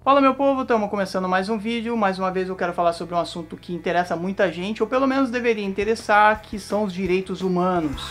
Fala meu povo, estamos começando mais um vídeo. Mais uma vez eu quero falar sobre um assunto que interessa muita gente, ou pelo menos deveria interessar, que são os direitos humanos.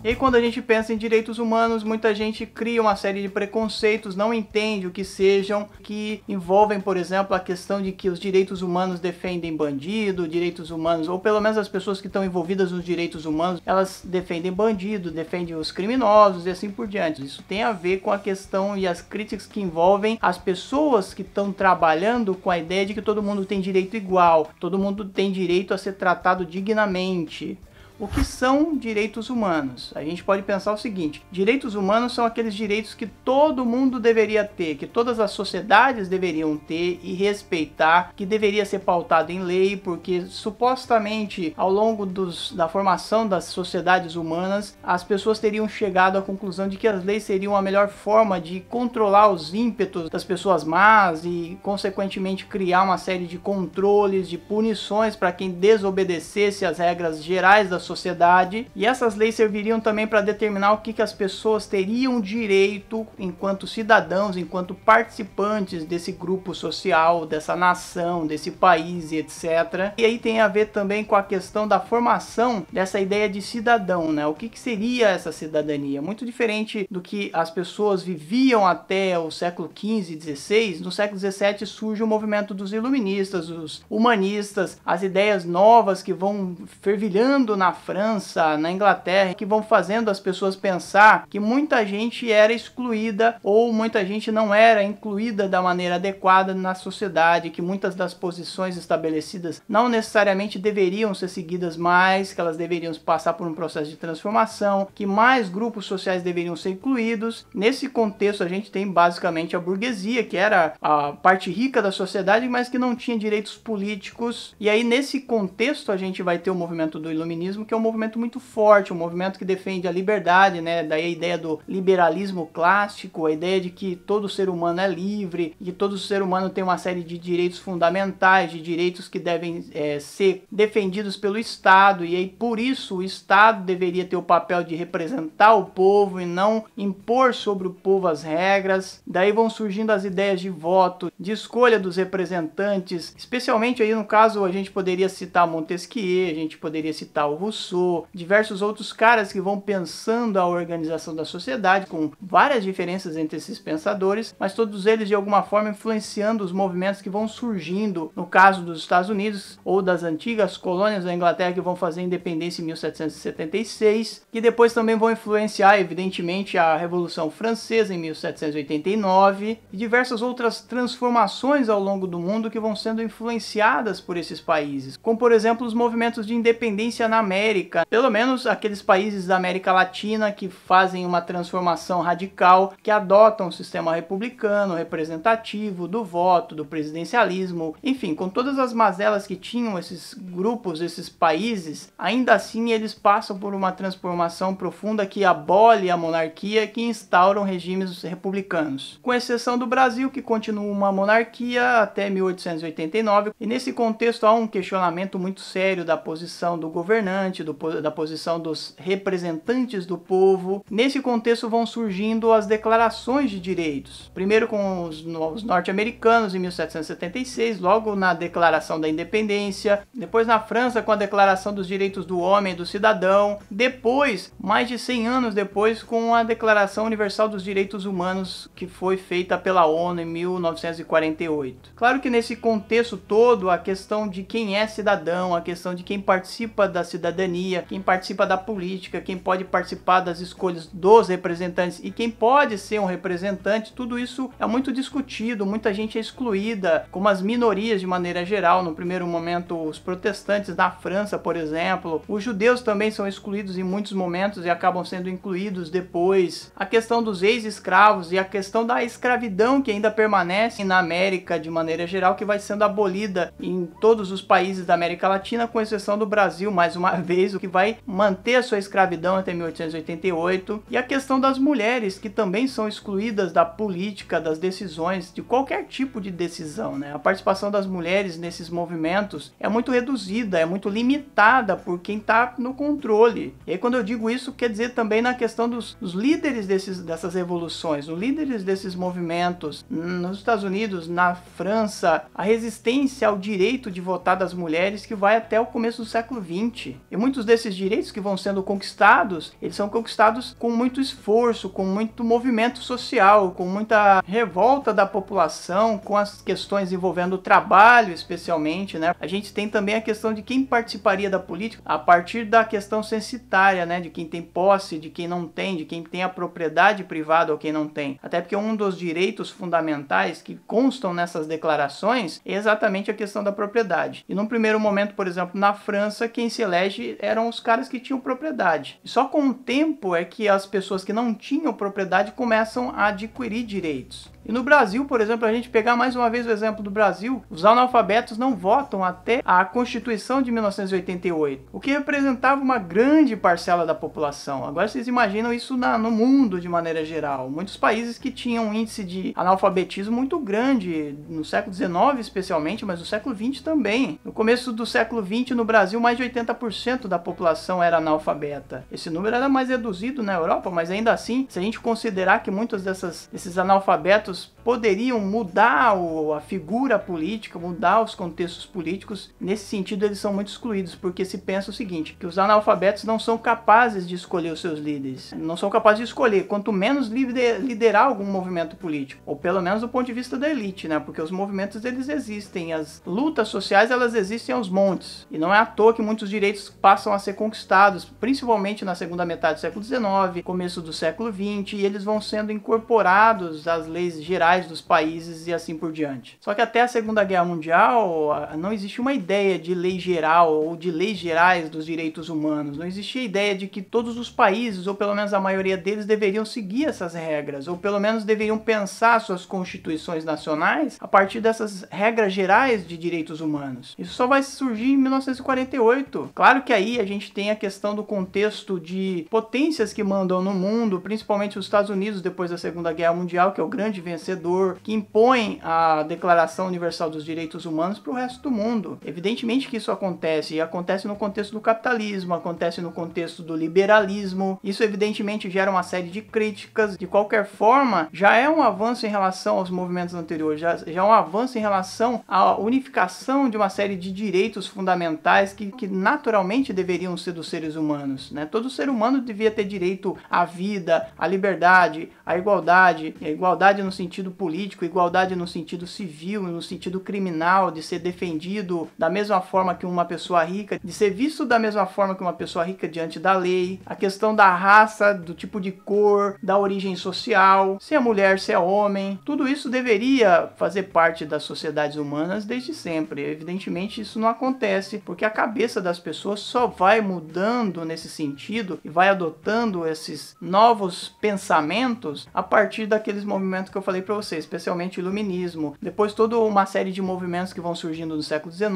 E aí, quando a gente pensa em direitos humanos, muita gente cria uma série de preconceitos, não entende o que sejam, que envolvem, por exemplo, a questão de que os direitos humanos defendem bandido, direitos humanos, ou pelo menos as pessoas que estão envolvidas nos direitos humanos, elas defendem bandido, defendem os criminosos e assim por diante. Isso tem a ver com a questão e as críticas que envolvem as pessoas que estão trabalhando com a ideia de que todo mundo tem direito igual, todo mundo tem direito a ser tratado dignamente. O que são direitos humanos? A gente pode pensar o seguinte: direitos humanos são aqueles direitos que todo mundo deveria ter, que todas as sociedades deveriam ter e respeitar, que deveria ser pautado em lei, porque supostamente ao longo da formação das sociedades humanas, as pessoas teriam chegado à conclusão de que as leis seriam a melhor forma de controlar os ímpetos das pessoas más e, consequentemente, criar uma série de controles, de punições para quem desobedecesse às regras gerais da sociedade, e essas leis serviriam também para determinar o que as pessoas teriam direito enquanto cidadãos, enquanto participantes desse grupo social, dessa nação, desse país e etc. E aí tem a ver também com a questão da formação dessa ideia de cidadão, né? O que seria essa cidadania? Muito diferente do que as pessoas viviam até o século XV e XVI. No século XVII surge o movimento dos iluministas, os humanistas, as ideias novas que vão fervilhando na França, na Inglaterra, que vão fazendo as pessoas pensar que muita gente era excluída ou muita gente não era incluída da maneira adequada na sociedade, que muitas das posições estabelecidas não necessariamente deveriam ser seguidas mais, que elas deveriam passar por um processo de transformação, que mais grupos sociais deveriam ser incluídos. Nesse contexto a gente tem basicamente a burguesia, que era a parte rica da sociedade, mas que não tinha direitos políticos. E aí nesse contexto a gente vai ter o movimento do iluminismo, que é um movimento muito forte, um movimento que defende a liberdade, né? Daí a ideia do liberalismo clássico, a ideia de que todo ser humano é livre, que todo ser humano tem uma série de direitos fundamentais, de direitos que devem ser defendidos pelo Estado, e aí por isso o Estado deveria ter o papel de representar o povo e não impor sobre o povo as regras. Daí vão surgindo as ideias de voto, de escolha dos representantes, especialmente aí no caso a gente poderia citar Montesquieu, a gente poderia citar o Rousseau, diversos outros caras que vão pensando a organização da sociedade, com várias diferenças entre esses pensadores, mas todos eles de alguma forma influenciando os movimentos que vão surgindo, no caso dos Estados Unidos ou das antigas colônias da Inglaterra, que vão fazer a independência em 1776, que depois também vão influenciar evidentemente a Revolução Francesa em 1789 e diversas outras transformações ao longo do mundo que vão sendo influenciadas por esses países, como por exemplo os movimentos de independência na América, pelo menos aqueles países da América Latina que fazem uma transformação radical, que adotam o sistema republicano, representativo, do voto, do presidencialismo, enfim, com todas as mazelas que tinham esses grupos, esses países, ainda assim eles passam por uma transformação profunda que abole a monarquia, que instauram regimes republicanos, com exceção do Brasil, que continua uma monarquia até 1889, e nesse contexto há um questionamento muito sério da posição do governante, da posição dos representantes do povo. Nesse contexto vão surgindo as declarações de direitos. Primeiro com os norte-americanos em 1776, logo na Declaração da Independência. Depois na França com a Declaração dos Direitos do Homem e do Cidadão. Depois, mais de 100 anos depois, com a Declaração Universal dos Direitos Humanos, que foi feita pela ONU em 1948. Claro que nesse contexto todo, a questão de quem é cidadão, a questão de quem participa da cidadania, quem participa da política, quem pode participar das escolhas dos representantes e quem pode ser um representante, tudo isso é muito discutido, muita gente é excluída, como as minorias de maneira geral. No primeiro momento, os protestantes na França, por exemplo, os judeus também são excluídos em muitos momentos e acabam sendo incluídos depois. A questão dos ex-escravos e a questão da escravidão que ainda permanece na América de maneira geral, que vai sendo abolida em todos os países da América Latina, com exceção do Brasil, mais uma vez, o que vai manter a sua escravidão até 1888, e a questão das mulheres, que também são excluídas da política, das decisões, de qualquer tipo de decisão, né? A participação das mulheres nesses movimentos é muito reduzida, é muito limitada por quem está no controle. E aí, quando eu digo isso, quer dizer também na questão dos líderes dessas revoluções, os líderes desses movimentos, nos Estados Unidos, na França, a resistência ao direito de votar das mulheres que vai até o começo do século XX. E muitos desses direitos que vão sendo conquistados, eles são conquistados com muito esforço, com muito movimento social, com muita revolta da população, com as questões envolvendo o trabalho, especialmente, né? A gente tem também a questão de quem participaria da política a partir da questão censitária, né? De quem tem posse, de quem não tem, de quem tem a propriedade privada ou quem não tem. Até porque um dos direitos fundamentais que constam nessas declarações é exatamente a questão da propriedade. E num primeiro momento, por exemplo, na França, quem se elege eram os caras que tinham propriedade. E só com o tempo é que as pessoas que não tinham propriedade começam a adquirir direitos. E no Brasil, por exemplo, a gente pegar mais uma vez o exemplo do Brasil, os analfabetos não votam até a Constituição de 1988, o que representava uma grande parcela da população. Agora vocês imaginam isso no mundo de maneira geral. Muitos países que tinham um índice de analfabetismo muito grande, no século XIX especialmente, mas no século XX também. No começo do século XX, no Brasil, mais de 80% da população era analfabeta. Esse número era mais reduzido na Europa, mas ainda assim, se a gente considerar que muitos desses analfabetos poderiam mudar a figura política, mudar os contextos políticos, nesse sentido eles são muito excluídos, porque se pensa o seguinte, que os analfabetos não são capazes de escolher os seus líderes, não são capazes de escolher, quanto menos liderar algum movimento político, ou pelo menos do ponto de vista da elite, né? Porque os movimentos eles existem, as lutas sociais elas existem aos montes, e não é à toa que muitos direitos passam a ser conquistados, principalmente na segunda metade do século XIX, começo do século XX, e eles vão sendo incorporados às leis gerais dos países e assim por diante. Só que até a Segunda Guerra Mundial não existia uma ideia de lei geral ou de leis gerais dos direitos humanos. Não existia a ideia de que todos os países, ou pelo menos a maioria deles, deveriam seguir essas regras, ou pelo menos deveriam pensar suas constituições nacionais a partir dessas regras gerais de direitos humanos. Isso só vai surgir em 1948. Claro que aí a gente tem a questão do contexto de potências que mandam no mundo, principalmente os Estados Unidos depois da Segunda Guerra Mundial, que é o grande vencedor, que impõe a Declaração Universal dos Direitos Humanos para o resto do mundo. Evidentemente que isso acontece, e acontece no contexto do capitalismo, acontece no contexto do liberalismo. Isso evidentemente gera uma série de críticas. De qualquer forma, já é um avanço em relação aos movimentos anteriores, já é um avanço em relação à unificação de uma série de direitos fundamentais que naturalmente deveriam ser dos seres humanos, né? Todo ser humano devia ter direito à vida, à liberdade, à igualdade, e a igualdade no sentido político, igualdade no sentido civil, no sentido criminal, de ser defendido da mesma forma que uma pessoa rica, de ser visto da mesma forma que uma pessoa rica diante da lei, a questão da raça, do tipo de cor, da origem social, se é mulher, se é homem, tudo isso deveria fazer parte das sociedades humanas desde sempre. Evidentemente isso não acontece, porque a cabeça das pessoas só vai mudando nesse sentido e vai adotando esses novos pensamentos a partir daqueles movimentos que eu falei para vocês, especialmente o iluminismo. Depois toda uma série de movimentos que vão surgindo no século XIX,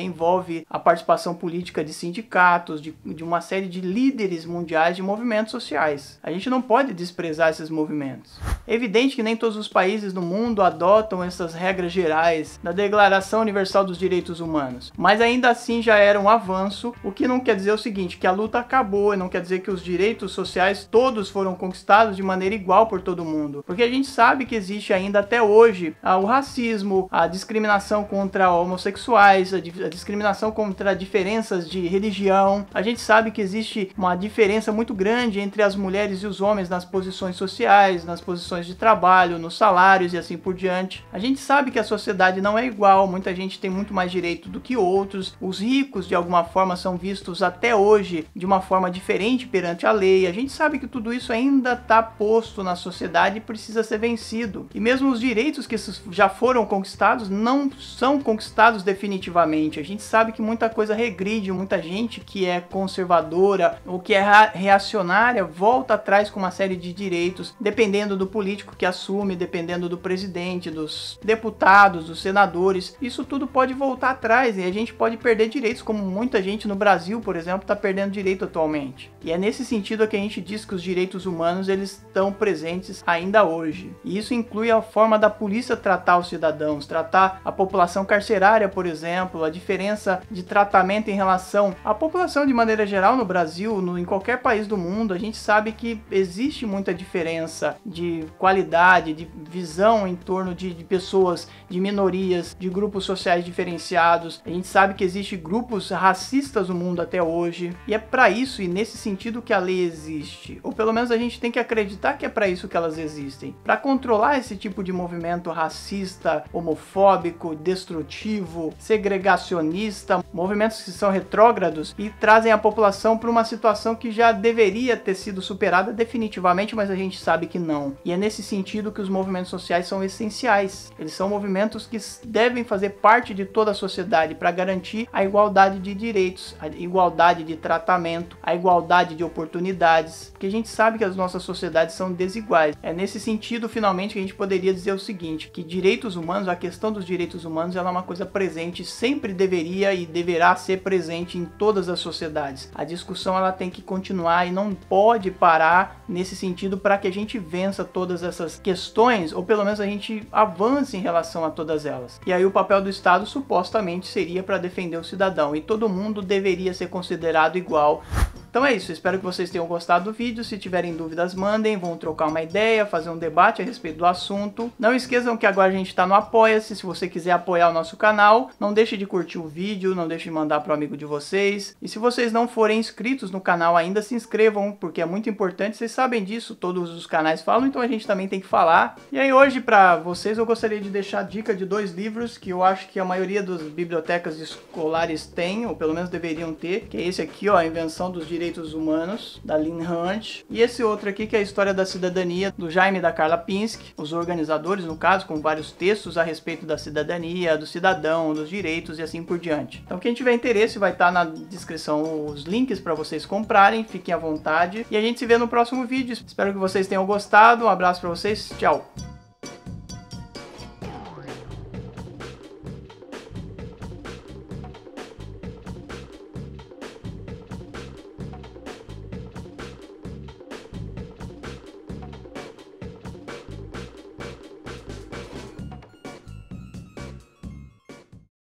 envolve a participação política de sindicatos, de uma série de líderes mundiais de movimentos sociais. A gente não pode desprezar esses movimentos. É evidente que nem todos os países do mundo adotam essas regras gerais da Declaração Universal dos Direitos Humanos, mas ainda assim já era um avanço, o que não quer dizer o seguinte, que a luta acabou, e não quer dizer que os direitos sociais todos foram conquistados de maneira igual por todo mundo, porque a gente sabe que existe ainda até hoje o racismo, a discriminação contra homossexuais, a discriminação contra diferenças de religião. A gente sabe que existe uma diferença muito grande entre as mulheres e os homens nas posições sociais, nas posições de trabalho, nos salários e assim por diante. A gente sabe que a sociedade não é igual, muita gente tem muito mais direito do que outros, os ricos de alguma forma são vistos até hoje de uma forma diferente perante a lei. A gente sabe que tudo isso ainda está posto na sociedade e precisa ser vencido. garantido. E mesmo os direitos que já foram conquistados não são conquistados definitivamente. A gente sabe que muita coisa regride, muita gente que é conservadora ou que é reacionária volta atrás com uma série de direitos, dependendo do político que assume, dependendo do presidente, dos deputados, dos senadores. Isso tudo pode voltar atrás e a gente pode perder direitos, como muita gente no Brasil, por exemplo, está perdendo direito atualmente. E é nesse sentido que a gente diz que os direitos humanos eles estão presentes ainda hoje. E isso inclui a forma da polícia tratar os cidadãos, tratar a população carcerária, por exemplo, a diferença de tratamento em relação à população de maneira geral no Brasil, em qualquer país do mundo. A gente sabe que existe muita diferença de qualidade, de visão em torno de pessoas, de minorias, de grupos sociais diferenciados. A gente sabe que existe grupos racistas no mundo até hoje, e é para isso e nesse sentido que a lei existe, ou pelo menos a gente tem que acreditar que é para isso que elas existem, para controlar esse tipo de movimento racista, homofóbico, destrutivo, segregacionista, movimentos que são retrógrados e trazem a população para uma situação que já deveria ter sido superada definitivamente, mas a gente sabe que não. E é nesse sentido que os movimentos sociais são essenciais. Eles são movimentos que devem fazer parte de toda a sociedade para garantir a igualdade de direitos, a igualdade de tratamento, a igualdade de oportunidades, porque a gente sabe que as nossas sociedades são desiguais. É nesse sentido, finalmente, que a gente poderia dizer o seguinte, que direitos humanos, a questão dos direitos humanos, ela é uma coisa presente, sempre deveria e deverá ser presente em todas as sociedades. A discussão ela tem que continuar e não pode parar nesse sentido para que a gente vença todas essas questões, ou pelo menos a gente avance em relação a todas elas. E aí o papel do Estado supostamente seria para defender o cidadão, e todo mundo deveria ser considerado igual. Então é isso, espero que vocês tenham gostado do vídeo. Se tiverem dúvidas, mandem, vamos trocar uma ideia, fazer um debate a respeito do assunto. Não esqueçam que agora a gente está no Apoia-se. Se você quiser apoiar o nosso canal, não deixe de curtir o vídeo, não deixe de mandar para o amigo de vocês. E se vocês não forem inscritos no canal ainda, se inscrevam, porque é muito importante. Vocês sabem disso, todos os canais falam, então a gente também tem que falar. E aí hoje, para vocês, eu gostaria de deixar a dica de 2 livros que eu acho que a maioria das bibliotecas escolares tem, ou pelo menos deveriam ter, que é esse aqui, ó, A Invenção dos Direitos Humanos, da Lynn Hunt, e esse outro aqui que é a História da Cidadania, do Jaime e da Carla Pinsky, os organizadores, no caso, com vários textos a respeito da cidadania, do cidadão, dos direitos e assim por diante. Então quem tiver interesse vai estar na descrição os links para vocês comprarem, fiquem à vontade, e a gente se vê no próximo vídeo. Espero que vocês tenham gostado, um abraço para vocês, tchau!